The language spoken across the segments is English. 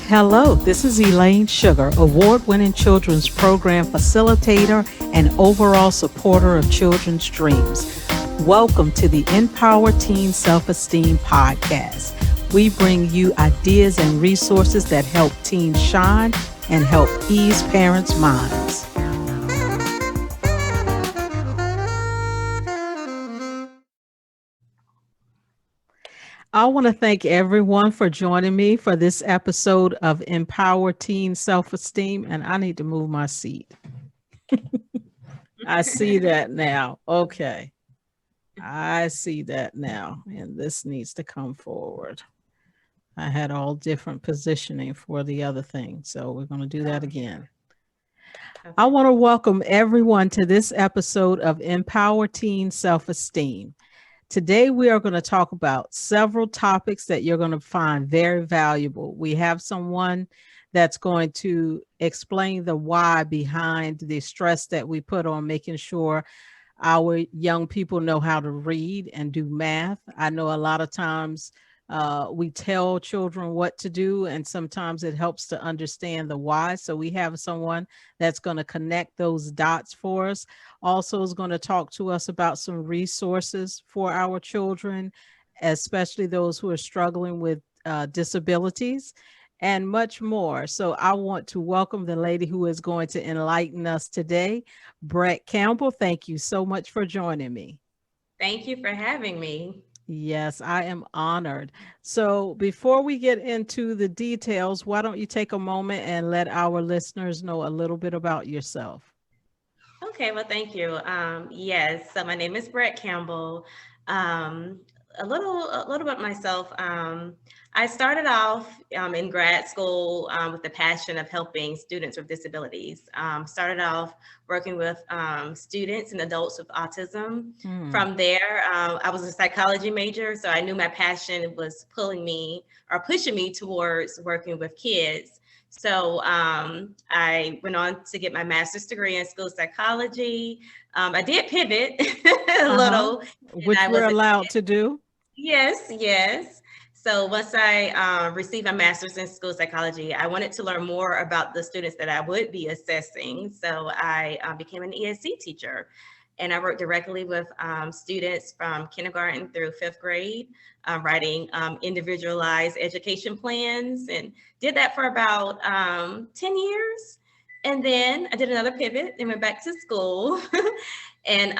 Hello, this is Elaine Sugar, award-winning children's program facilitator and overall supporter of children's dreams. Welcome to the Empower Teen Self-Esteem podcast. We bring you ideas and resources that help teens shine and help ease parents' minds. I want to thank everyone for joining me for this episode of Empower Teen Self-Esteem, and I need to move my seat. I see that now. Okay. I see that now, and this needs to come forward. I had all different positioning for the other thing, so we're going to do that again. I want to welcome everyone to this episode of Empower Teen Self-Esteem. Today, we are going to talk about several topics that you're going to find very valuable. We have someone that's going to explain the why behind the stress that we put on making sure our young people know how to read and do math. I know a lot of times we tell children what to do, and sometimes it helps to understand the why. So we have someone that's going to connect those dots for us. Also is going to talk to us about some resources for our children, especially those who are struggling with disabilities and much more. So I want to welcome the lady who is going to enlighten us today, Brett Campbell. Thank you so much for joining me. Thank you for having me. Yes, I am honored. So before we get into the details, why don't you take a moment and let our listeners know a little bit about yourself? Okay, well, thank you. Yes, so my name is Brett Campbell. Um, a little about myself. I started off in grad school with the passion of helping students with disabilities. Started off working with students and adults with autism. Hmm. From there, I was a psychology major, so I knew my passion was pulling me or pushing me towards working with kids. So I went on to get my master's degree in school psychology. I did pivot a Uh-huh. little, and Which I we're was a allowed to do. yes, yes. So once I received my master's in school psychology, I wanted to learn more about the students that I would be assessing. So I became an ESC teacher, and I worked directly with students from kindergarten through fifth grade, writing individualized education plans, and did that for about 10 years. And then I did another pivot and went back to school. And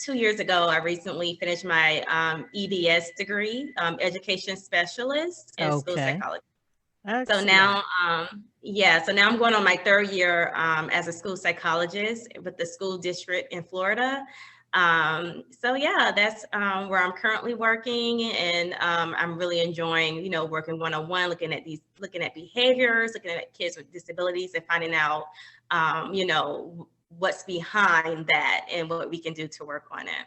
2 years ago, I recently finished my EDS degree, education specialist in school Okay. psychology. So Excellent. now, yeah, so now I'm going on my third year as a school psychologist with the school district in Florida. So yeah, that's where I'm currently working, and I'm really enjoying, working one-on-one, looking at behaviors, looking at kids with disabilities, and finding out, what's behind that and what we can do to work on it.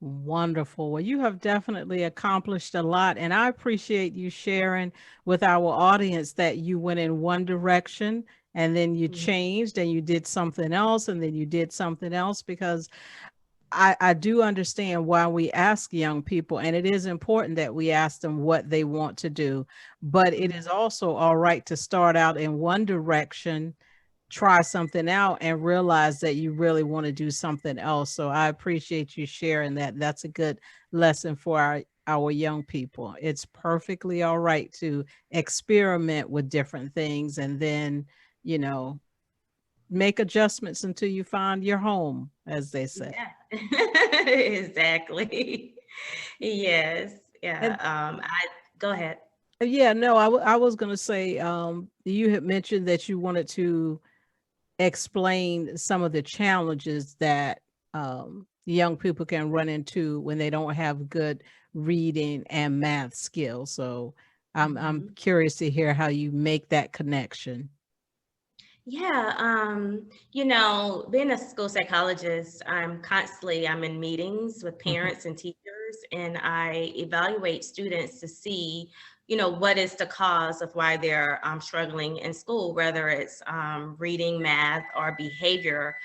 Wonderful. Well, you have definitely accomplished a lot, and I appreciate you sharing with our audience that you went in one direction and then you Mhm. changed and you did something else and then you did something else because I do understand why we ask young people, and it is important that we ask them what they want to do, but it is also all right to start out in one direction, try something out and realize that you really want to do something else. So I appreciate you sharing that. That's a good lesson for our young people. It's perfectly all right to experiment with different things and then, you know, make adjustments until you find your home, as they say. Yeah, exactly. Yes. Yeah. And I go ahead. yeah, no, I was going to say, you had mentioned that you wanted to explain some of the challenges that young people can run into when they don't have good reading and math skills. So I'm Mhm. curious to hear how you make that connection. Yeah, being a school psychologist, I'm in meetings with Mhm. parents and teachers, and I evaluate students to see, what is the cause of why they're struggling in school, whether it's reading, math, or behavior.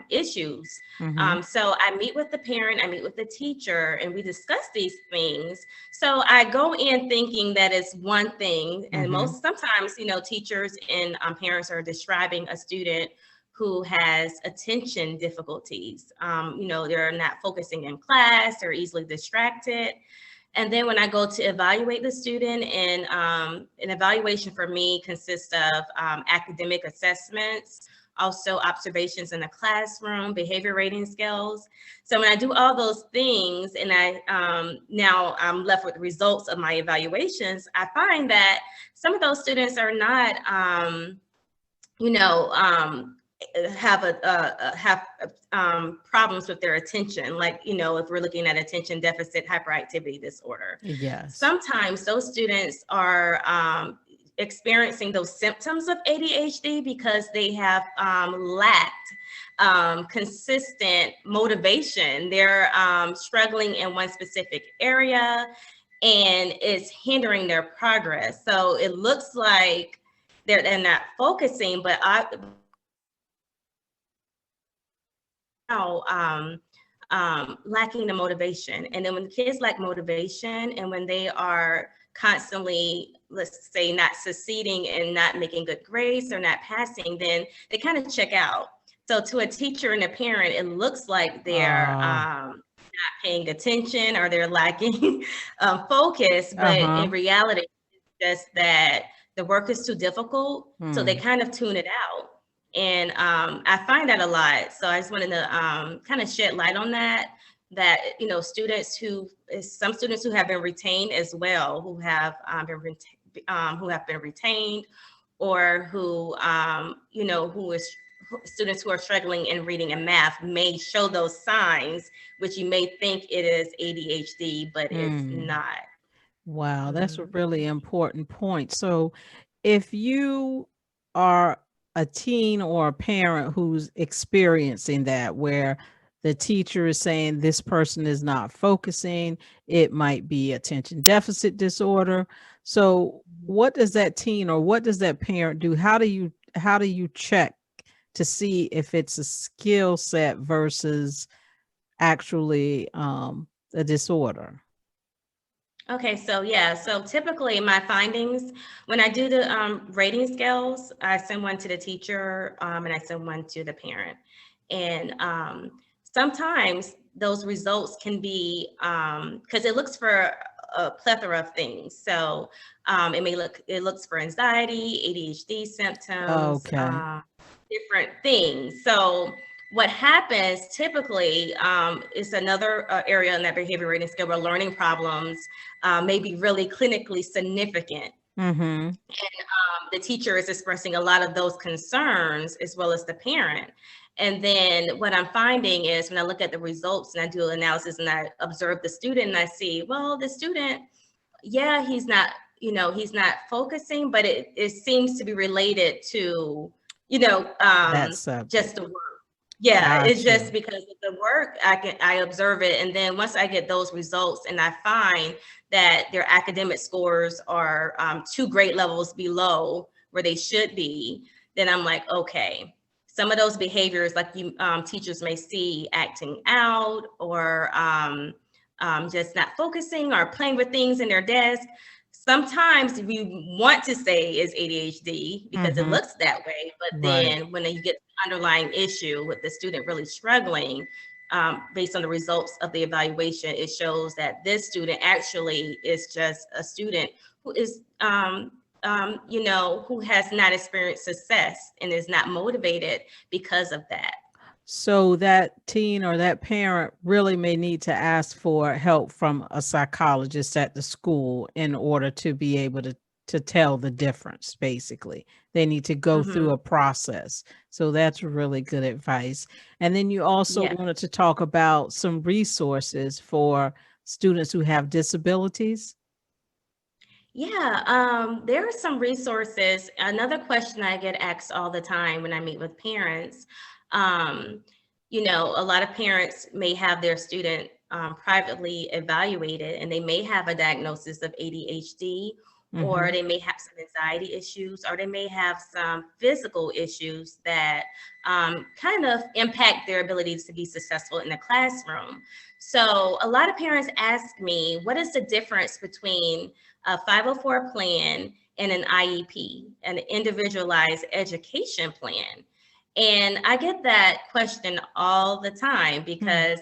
issues. Mm-hmm. So I meet with the parent, I meet with the teacher, and we discuss these things. So I go in thinking that it's one thing, and Mm-hmm. sometimes, teachers and parents are describing a student who has attention difficulties. They're not focusing in class, they're easily distracted. And then when I go to evaluate the student, and an evaluation for me consists of academic assessments, also observations in the classroom, behavior rating scales. So when I do all those things, and now I'm left with the results of my evaluations, I find that some of those students are not, you know, have problems with their attention. Like, if we're looking at attention deficit hyperactivity disorder, Yes. sometimes those students are experiencing those symptoms of ADHD because they have lacked consistent motivation. They're struggling in one specific area, and it's hindering their progress. So it looks like they're not focusing, but lacking the motivation. And then when the kids lack motivation, and when they are constantly, let's say, not succeeding and not making good grades or not passing, then they kind of check out. So to a teacher and a parent, it looks like they're not paying attention, or they're lacking focus, but Uh-huh. in reality, it's just that the work is too difficult, so they kind of tune it out. And I find that a lot. So I just wanted to kind of shed light on that, some students who have been retained as well, who have been retained, or students who are struggling in reading and math may show those signs, which you may think it is ADHD, but it's not. Wow, that's a Mhm. really important point. So, if you are a teen or a parent who's experiencing that, where the teacher is saying this person is not focusing, it might be attention deficit disorder. So, what does that teen or what does that parent do? How do you check to see if it's a skill set versus actually a disorder? Okay, so yeah, so typically my findings, when I do the rating scales, I send one to the teacher, and I send one to the parent. And sometimes those results can be, because it looks for a plethora of things. So it looks for anxiety, ADHD symptoms, Okay. different things. So what happens typically is another area in that behavior rating scale where learning problems may be really clinically significant. Mhm. The teacher is expressing a lot of those concerns, as well as the parent. And then what I'm finding is, when I look at the results and I do analysis and I observe the student, and I see, well, the student, yeah, he's not focusing, but it seems to be related to, That just subject. the work. Yeah, it's Gotcha. just because of the work, I observe it. And then once I get those results and I find that their academic scores are 2 grade levels below where they should be, then I'm like, okay, some of those behaviors, like teachers may see acting out, or just not focusing, or playing with things in their desk. Sometimes we want to say is ADHD because it Mhm. looks that way, but Right. then when you get the underlying issue with the student really struggling, based on the results of the evaluation, it shows that this student actually is just a student who is, who has not experienced success and is not motivated because of that. So that teen or that parent really may need to ask for help from a psychologist at the school in order to be able to tell the difference, basically. They need to go through Hmm. a process. So that's really good advice. And then you also Yeah. wanted to talk about some resources for students who have disabilities. Yeah, there are some resources. Another question I get asked all the time when I meet with parents, um, a lot of parents may have their student privately evaluated, and they may have a diagnosis of ADHD, or Mm-hmm. they may have some anxiety issues, or they may have some physical issues that kind of impact their ability to be successful in the classroom. So a lot of parents ask me, what is the difference between a 504 plan and an IEP, an individualized education plan? And I get that question all the time because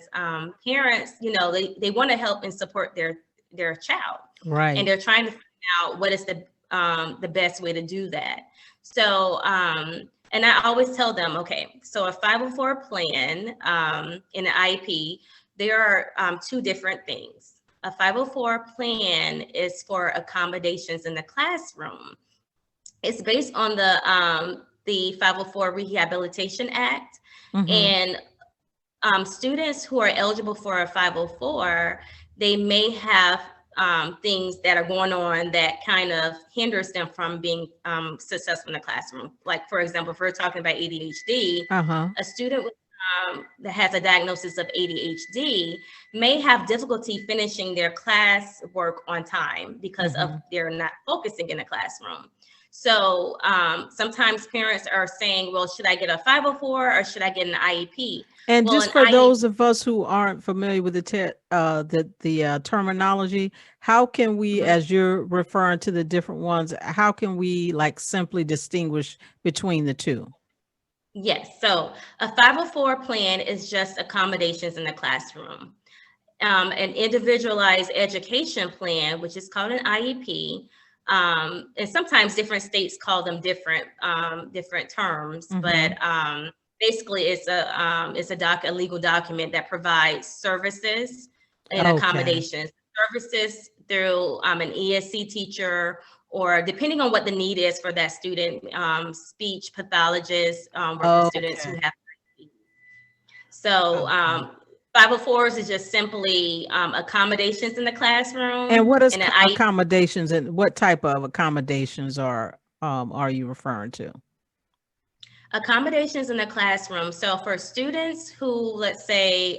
parents, they want to help and support their child, and Right. they're trying to find out what is the best way to do that. So, and I always tell them, okay, so a 504 plan in an IEP, there are two different things. A 504 plan is for accommodations in the classroom. It's based on the 504 Rehabilitation Act, Mm-hmm. and students who are eligible for a 504, they may have things that are going on that kind of hinders them from being successful in the classroom. Like, for example, if we're talking about ADHD, Uh-huh. a student that has a diagnosis of ADHD may have difficulty finishing their class work on time because of Mm-hmm. they're not focusing in the classroom. So sometimes parents are saying, well, should I get a 504 or should I get an IEP? And Well, just an for IEP, those of us who aren't familiar with the terminology, how can we, mhm. as you're referring to the different ones, how can we like simply distinguish between the two? Yes. So a 504 plan is just accommodations in the classroom. An individualized education plan, which is called an IEP, and sometimes different states call them different terms, Mm-hmm. but basically it's a legal document that provides services and Okay. accommodations, services through an ESC teacher, or depending on what the need is for that student, speech pathologists work with students who Okay. have. So Okay. 504s is just simply accommodations in the classroom, And what is and an I accommodations, and what type of accommodations are you referring to? accommodations in the classroom. So for students who, let's say,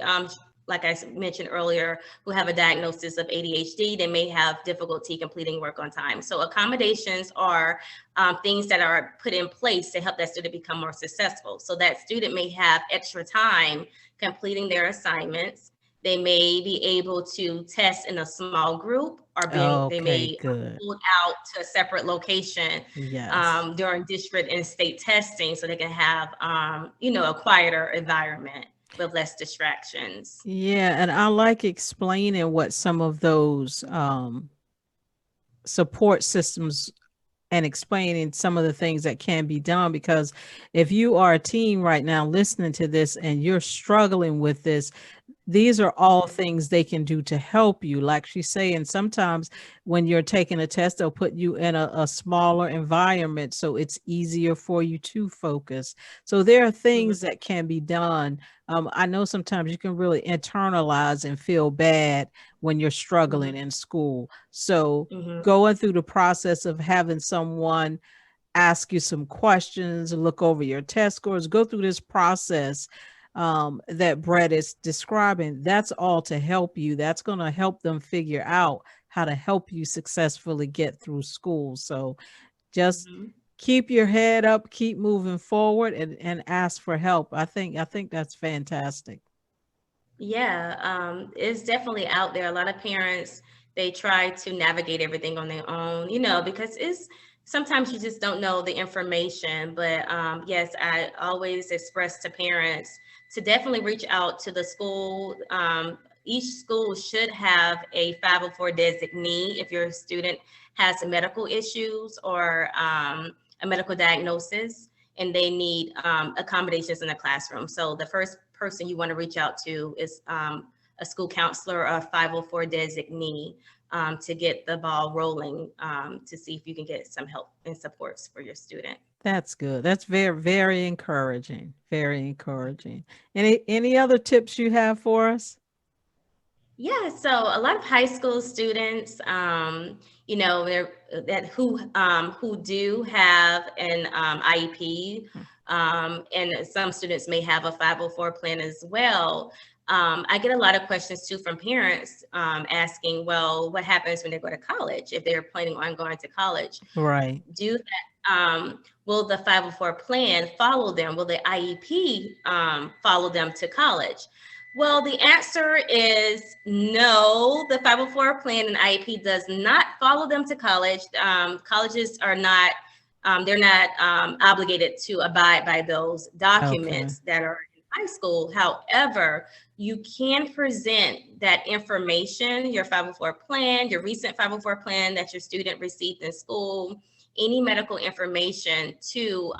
like I mentioned earlier, who have a diagnosis of ADHD, they may have difficulty completing work on time. So accommodations are things that are put in place to help that student become more successful. So that student may have extra time completing their assignments. They may be able to test in a small group, or they Okay, may good. pulled out to a separate location Yes. during district and state testing, so they can have a quieter environment with less distractions. Yeah, and I like explaining what some of those support systems and explaining some of the things that can be done, because if you are a teen right now listening to this and you're struggling with this, these are all Mhm. things they can do to help you. Like she's saying, sometimes when you're taking a test, they'll put you in a smaller environment so it's easier for you to focus. So there are Mhm. things that can be done. I know sometimes you can really internalize and feel bad when you're Mhm. struggling in school. So Mhm. going through the process of having someone ask you some questions, look over your test scores, go through this process that Brett is describing. That's all to help you. That's going to help them figure out how to help you successfully get through school. So just Mhm. keep your head up, keep moving forward, and ask for help. I think that's fantastic. Yeah, it's definitely out there. A lot of parents, they try to navigate everything on their own, because it's sometimes you just don't know the information. But yes, I always express to parents to definitely reach out to the school. Each school should have a 504 designee if your student has medical issues, or a medical diagnosis, and they need accommodations in the classroom. So the first person you want to reach out to is a school counselor or a 504 designee, to get the ball rolling, to see if you can get some help and supports for your student. That's good. That's very, very encouraging. Very encouraging. Any other tips you have for us? Yeah, so a lot of high school students, who do have an IEP, and some students may have a 504 plan as well. I get a lot of questions too from parents asking, well, what happens when they go to college if they're planning on going to college? Right. Do that, will the 504 plan follow them? Will the IEP follow them to college? Well, the answer is no. The 504 plan and IEP does not follow them to college. Colleges are not, they're not obligated to abide by those documents that are in high school. However, you can present that information, your 504 plan, your recent 504 plan that your student received in school, any medical information to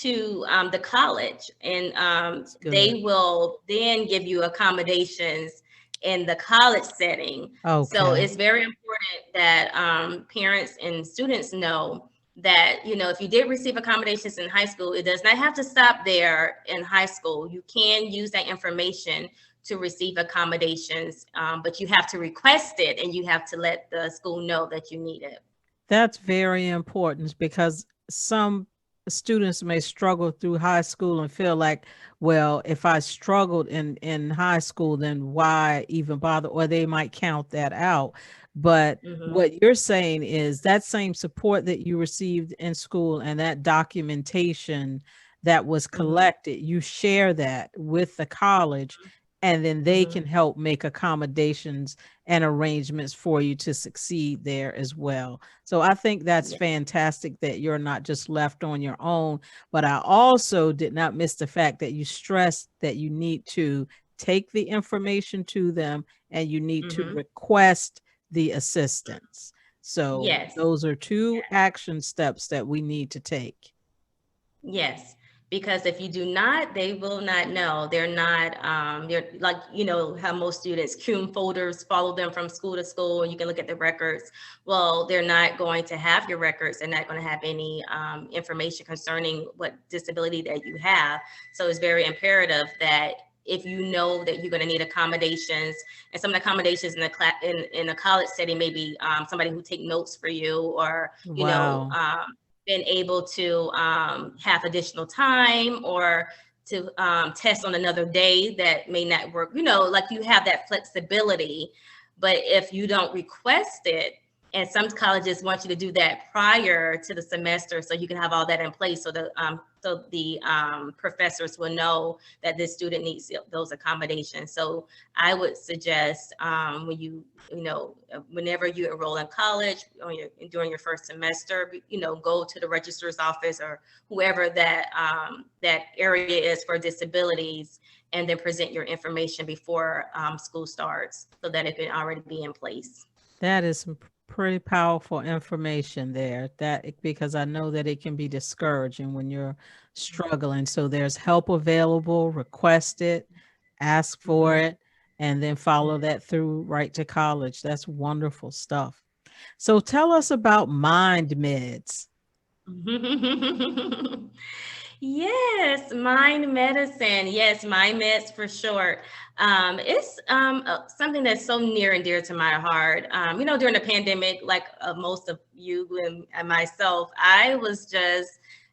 the college, and they will then give you accommodations in the college setting. So it's very important that parents and students know that, you know, if you did receive accommodations in high school, it does not have to stop there in high school. You can use that information to receive accommodations, but you have to request it and you have to let the school know that you need it. That's very important because some students may struggle through high school and feel like, well, if I struggled in high school, then why even bother? Or they might count that out. But what you're saying is that same support that you received in school and that documentation that was collected, you share that with the college, and then they can help make accommodations and arrangements for you to succeed there as well. So I think that's fantastic that you're not just left on your own, but I also did not miss the fact that you stressed that you need to take the information to them and you need to request the assistance. So those are two action steps that we need to take. Yes, because if you do not, they will not know. They're not, they're like, you know, how most students cum folders follow them from school to school and you can look at the records. Well, they're not going to have your records. They're not going to have any information concerning what disability that you have. So it's very imperative that if you know that you're going to need accommodations, and some of the accommodations in the in a college setting, maybe somebody who take notes for you, or you know, been able to have additional time, or to test on another day that may not work. You know, like you have that flexibility, but if you don't request it, and some colleges want you to do that prior to the semester, so you can have all that in place, so the professors will know that this student needs those accommodations. So I would suggest when you know, whenever you enroll in college, during your first semester, you know, go to the registrar's office or whoever that that area is for disabilities, and then present your information before school starts, so that it can already be in place. That is some pretty powerful information there, that because I know that it can be discouraging when you're struggling. So there's help available, request it, ask for it, and then follow that through right to college. That's wonderful stuff. So tell us about mind meds. Yes, mind medicine. Yes, mind meds for short. It's something that's so near and dear to my heart. You know, during the pandemic, like most of you and myself, I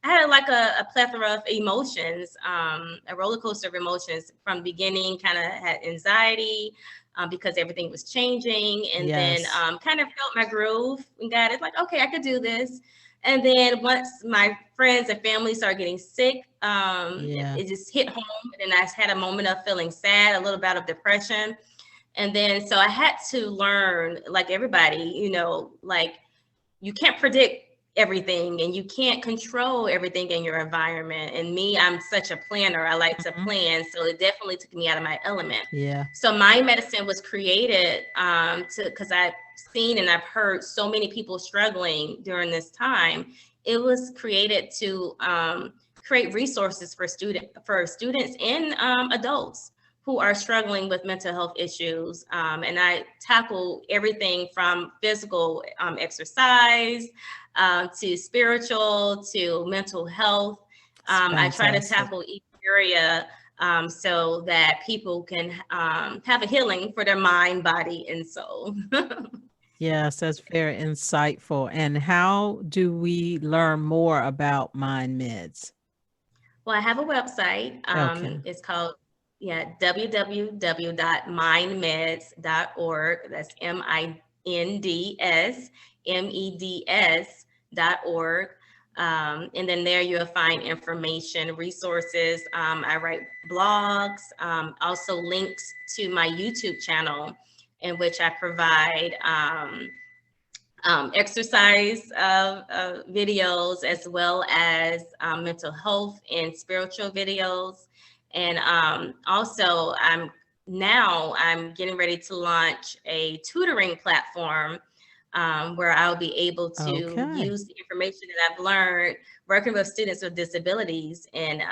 had like a plethora of emotions, a roller coaster of emotions. From the beginning, kind of had anxiety because everything was changing, and then kind of felt my groove and got it, like, okay, I could do this. And then once my friends and family started getting sick, it just hit home. And I had a moment of feeling sad, a little bit of depression. And then, so I had to learn, like everybody, you know, like you can't predict everything and you can't control everything in your environment. And me, I'm such a planner. I like to plan. So it definitely took me out of my element. Yeah. So mind medicine was created because I've seen and I've heard so many people struggling during this time. It was created to create resources for students and adults who are struggling with mental health issues. And I tackle everything from physical exercise to spiritual to mental health. I try to tackle each area so that people can have a healing for their mind, body, and soul. Yes, that's very insightful. And how do we learn more about mind meds? Well, I have a website. Okay. It's called Yeah, www.mindmeds.org. That's MINDSMEDS.org. And then there you'll find information, resources. I write blogs, also links to my YouTube channel, in which I provide exercise videos, as well as mental health and spiritual videos. And also, I'm getting ready to launch a tutoring platform, where I'll be able to Okay. use the information that I've learned working with students with disabilities, and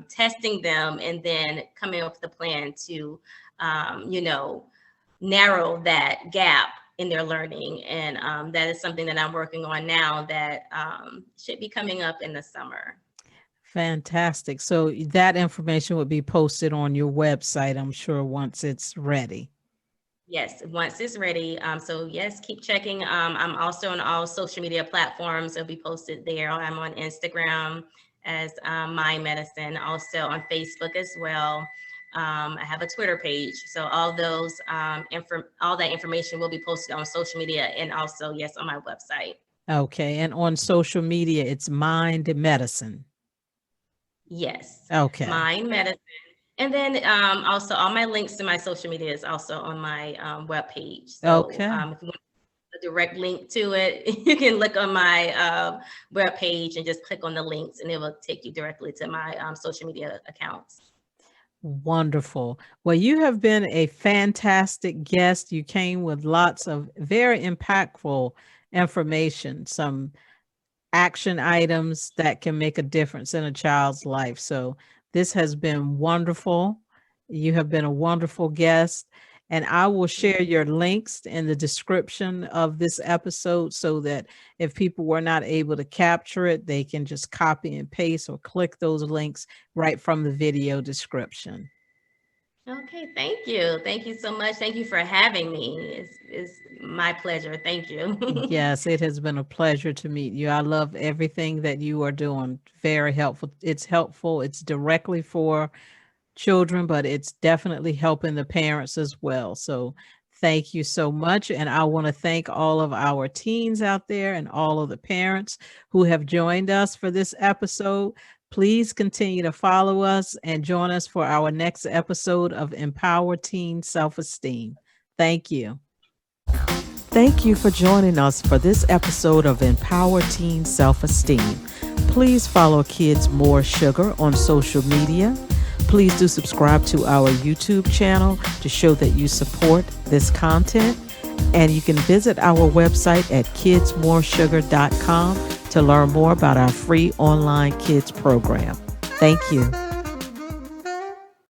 testing them, and then coming up with a plan to, narrow that gap in their learning. And that is something that I'm working on now, that should be coming up in the summer. Fantastic. So that information would be posted on your website, I'm sure, once it's ready. Yes, once it's ready. So yes, keep checking. I'm also on all social media platforms. It'll be posted there. I'm on Instagram as My Medicine, also on Facebook as well. I have a Twitter page. So all those all that information will be posted on social media, and also, yes, on my website. Okay. And on social media, it's Mind Medicine. Yes, Okay. Mind Medicine. And then also all my links to my social media is also on my webpage. So Okay. if you want a direct link to it, you can look on my webpage and just click on the links, and it will take you directly to my social media accounts. Wonderful. Well, you have been a fantastic guest. You came with lots of very impactful information, some action items that can make a difference in a child's life. So this has been wonderful. You have been a wonderful guest. And I will share your links in the description of this episode, so that if people were not able to capture it, they can just copy and paste or click those links right from the video description. Okay, thank you. Thank you so much. Thank you for having me. It's my pleasure. Thank you. Yes, it has been a pleasure to meet you. I love everything that you are doing. Very helpful. It's helpful. It's directly for children, but it's definitely helping the parents as well. So thank you so much. And I want to thank all of our teens out there and all of the parents who have joined us for this episode. Please continue to follow us and join us for our next episode of Empower Teen Self-Esteem. Thank you. Thank you for joining us for this episode of Empower Teen Self-Esteem. Please follow Kids More Sugar on social media. Please do subscribe to our YouTube channel to show that you support this content. And you can visit our website at kidsmoresugar.com to learn more about our free online kids program. Thank you.